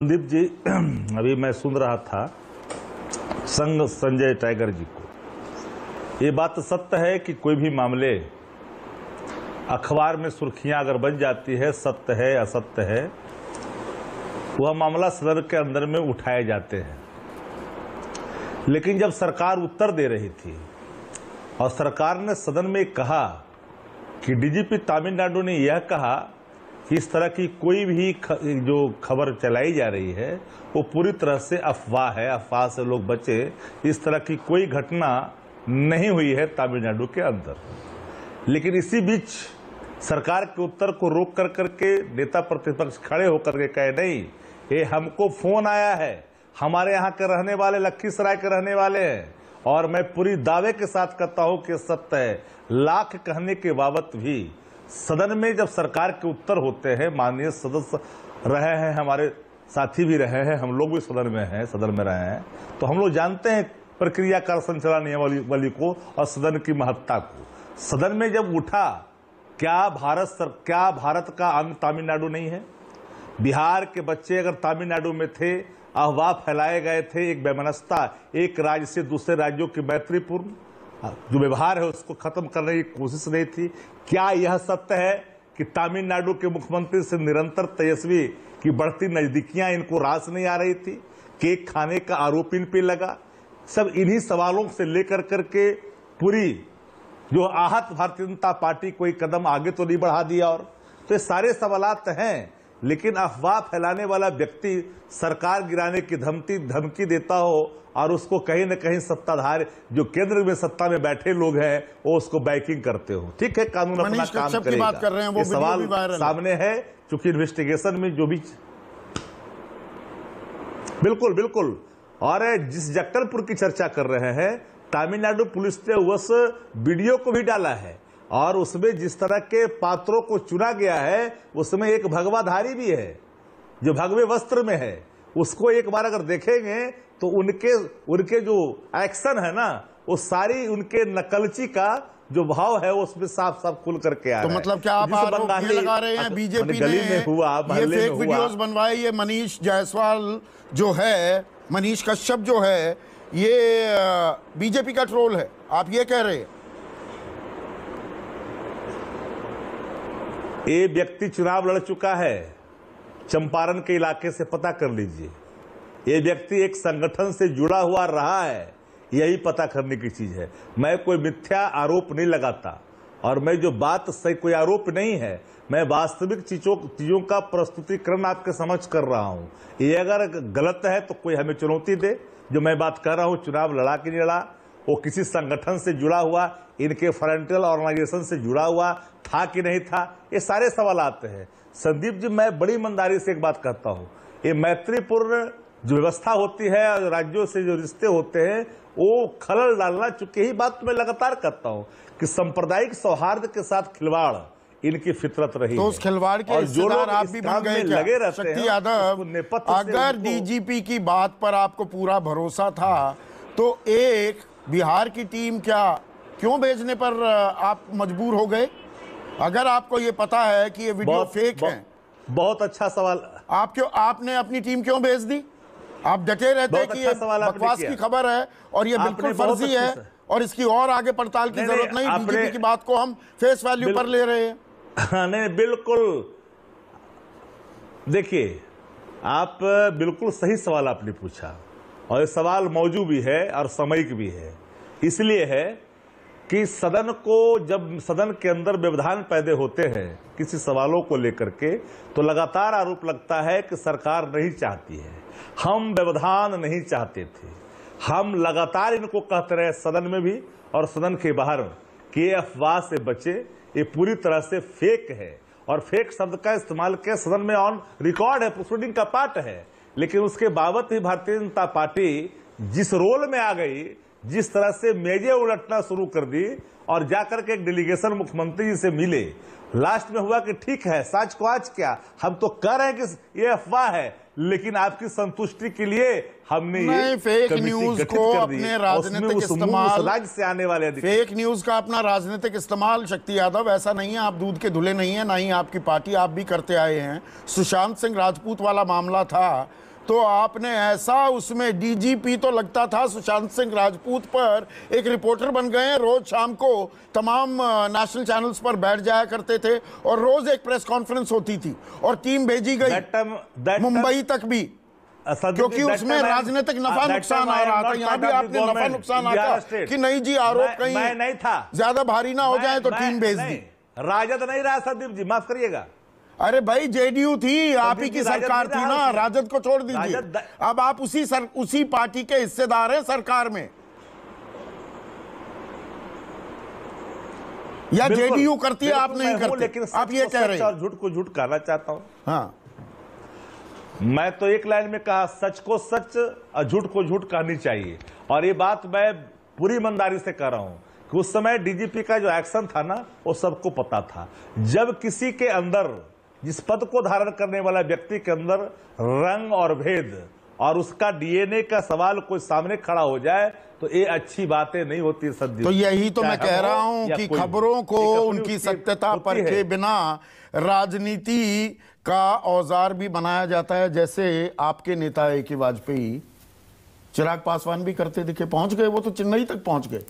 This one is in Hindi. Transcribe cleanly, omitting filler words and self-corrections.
संदीप जी, अभी मैं सुन रहा था संग संजय टाइगर जी को। ये बात सत्य है कि कोई भी मामले अखबार में सुर्खियां अगर बन जाती है, सत्य है असत्य है, वह मामला सदन के अंदर में उठाए जाते हैं। लेकिन जब सरकार उत्तर दे रही थी और सरकार ने सदन में कहा कि डीजीपी तमिलनाडु ने यह कहा कि इस तरह की कोई भी जो खबर चलाई जा रही है वो पूरी तरह से अफवाह है, अफवाह से लोग बचे, इस तरह की कोई घटना नहीं हुई है तमिलनाडु के अंदर। लेकिन इसी बीच सरकार के उत्तर को रोक कर करके नेता प्रतिपक्ष खड़े होकर के कहे नहीं, ये हमको फोन आया है, हमारे यहाँ के रहने वाले लखीसराय के रहने वाले हैं और मैं पूरी दावे के साथ कहता हूं कि सत्य है। लाख कहने के बावत भी सदन में जब सरकार के उत्तर होते हैं, माननीय सदस्य रहे हैं, हमारे साथी भी रहे हैं, हम लोग भी सदन में हैं, सदन में रहे हैं, तो हम लोग जानते हैं प्रक्रिया कार्य संचालन नियमावली को और सदन की महत्ता को। सदन में जब उठा, क्या भारत का अंग तमिलनाडु नहीं है? बिहार के बच्चे अगर तमिलनाडु में थे, अफवाह फैलाए गए थे, एक वैमनस्यता, एक राज्य से दूसरे राज्यों की मैत्रीपूर्ण जो व्यवहार है उसको खत्म करने की कोशिश नहीं थी। क्या यह सत्य है कि तमिलनाडु के मुख्यमंत्री से निरंतर तेजस्वी की बढ़ती नजदीकियां इनको रास नहीं आ रही थी? केक खाने का आरोप इन पे लगा। सब इन्हीं सवालों से लेकर करके पूरी जो आहत भारतीय जनता पार्टी कोई कदम आगे तो नहीं बढ़ा दिया। और तो ये सारे सवालात हैं, लेकिन अफवाह फैलाने वाला व्यक्ति सरकार गिराने की धमकी देता हो और उसको कहीं न कहीं सत्ताधारी जो केंद्र में सत्ता में बैठे लोग हैं वो उसको बैकिंग करते हो। ठीक है, कानून अपना काम करेगा। बात कर रहे हैं, वो ये सवाल सामने है, चूंकि इन्वेस्टिगेशन में जो भी बिल्कुल और जिस जक्कलपुर की चर्चा कर रहे हैं, तमिलनाडु पुलिस ने उस वीडियो को भी डाला है और उसमें जिस तरह के पात्रों को चुना गया है उसमें एक भगवाधारी भी है जो भगवे वस्त्र में है। उसको एक बार अगर देखेंगे तो उनके जो एक्शन है ना, वो सारी उनके नकलची का जो भाव है उसमें साफ साफ खुल करके आ रहा है। तो मतलब क्या आप आरोप ये लगा रहे हैं बीजेपी ने ये फेक वीडियोस बनवाए? ये मनीष जायसवाल जो है, मनीष कश्यप जो है, ये बीजेपी का ट्रोल है, आप ये कह रहे हैं? ये व्यक्ति चुनाव लड़ चुका है, चंपारण के इलाके से पता कर लीजिए। ये व्यक्ति एक संगठन से जुड़ा हुआ रहा है, यही पता करने की चीज है। मैं कोई मिथ्या आरोप नहीं लगाता और मैं जो बात सही कोई आरोप नहीं है, मैं वास्तविक चीजों का प्रस्तुतिकरण आपके समझ कर रहा हूं। ये अगर गलत है तो कोई हमें चुनौती दे। जो मैं बात कर रहा हूं, चुनाव लड़ा कि नहीं लड़ा, वो किसी संगठन से जुड़ा हुआ, इनके फ्रंटल ऑर्गेनाइजेशन से जुड़ा हुआ था कि नहीं था, ये सारे सवाल आते हैं। संदीप जी, मैं बड़ी ईमानदारी से एक बात कहता हूं, ये मैत्रीपूर्ण जो व्यवस्था होती है और राज्यों से जो रिश्ते होते हैं वो खलल डालना, चूंकि यही बात मैं लगातार करता हूं कि सांप्रदायिक सौहार्द के साथ खिलवाड़ इनकी फितरत रही तो उस खिलवाड़ के हिस्सेदार आप भी बन गए क्या? लगे रहते शक्ति यादव, अगर डीजीपी की बात पर आपको पूरा भरोसा था तो एक बिहार की टीम क्यों भेजने पर आप मजबूर हो गए? अगर आपको ये पता है कि ये वीडियो फेक है। बहुत अच्छा सवाल। आपने अपनी टीम क्यों भेज दी? आप डटे रहते हैं कि ये बकवास की खबर है और ये बिल्कुल फर्जी है और इसकी और आगे पड़ताल की जरूरत नहीं, बीजेपी की बात को हम फेस वैल्यू पर ले रहे हैं। नहीं, बिल्कुल। देखिए, आप बिल्कुल सही सवाल आपने पूछा और ये सवाल मौजूद भी है और सामयिक भी है। इसलिए है कि सदन के अंदर व्यवधान पैदा होते हैं किसी सवालों को लेकर के, तो लगातार आरोप लगता है कि सरकार नहीं चाहती है। हम व्यवधान नहीं चाहते थे, हम लगातार इनको कहते रहे सदन में भी और सदन के बाहर कि ये अफवाह से बचे, ये पूरी तरह से फेक है। और फेक शब्द का इस्तेमाल के सदन में ऑन रिकॉर्ड है, प्रोसीडिंग का पार्ट है। लेकिन उसके बावत भी भारतीय जनता पार्टी जिस रोल में आ गई, जिस तरह से मेजें उलटना शुरू कर दी और जाकर के एक डेलीगेशन मुख्यमंत्री जी से मिले, लास्ट में हुआ कि ठीक है, सच को आज क्या, हम तो कह रहे हैं कि ये अफवाह है, लेकिन आपकी संतुष्टि के लिए हमने ये फेक न्यूज को अपने राजनीतिक इस्तेमाल, राज्य से आने वाले फेक न्यूज का अपना राजनीतिक इस्तेमाल, शक्ति यादव, ऐसा नहीं है आप दूध के धुले नहीं है, ना ही आपकी पार्टी, आप भी करते आए हैं। सुशांत सिंह राजपूत वाला मामला था, तो आपने ऐसा उसमें डीजीपी तो लगता था सुशांत सिंह राजपूत पर एक रिपोर्टर बन गए। रोज शाम को तमाम नेशनल चैनल्स पर बैठ जाया करते थे और रोज एक प्रेस कॉन्फ्रेंस होती थी और टीम भेजी गई मुंबई तक भी, क्योंकि उसमें राजनीतिक नफा नुकसान आ रहा था। यहाँ भी आपने नफा नुकसान आता कि नहीं जी आरोप कहीं नहीं था, ज्यादा भारी ना हो जाए तो टीम भेज दी। राजद नहीं रहा संदीप जी, माफ करिएगा। अरे भाई जेडीयू थी, आप ही की सरकार थी ना, राजद को छोड़ दीजिए। अब आप उसी पार्टी के हिस्सेदार हैं सरकार में, या जेडीयू करती है आप नहीं करते, लेकिन आप ये कह रहे हैं। झूठ को झूठ कहना चाहता हूं। हाँ, मैं तो एक लाइन में कहा, सच को सच और झूठ को झूठ कहनी चाहिए। और ये बात मैं पूरी ईमानदारी से कह रहा हूं कि उस समय डीजीपी का जो एक्शन था ना, वो सबको पता था। जब किसी के अंदर, जिस पद को धारण करने वाला व्यक्ति के अंदर रंग और भेद और उसका डीएनए का सवाल कोई सामने खड़ा हो जाए तो ये अच्छी बातें नहीं होती सदी। तो यही तो मैं कह रहा हूं कि खबरों को उनकी सत्यता परखे बिना राजनीति का औजार भी बनाया जाता है। जैसे आपके नेता ए के वाजपेयी चिराग पासवान भी करते दिखे, पहुंच गए वो तो चेन्नई तक पहुंच गए।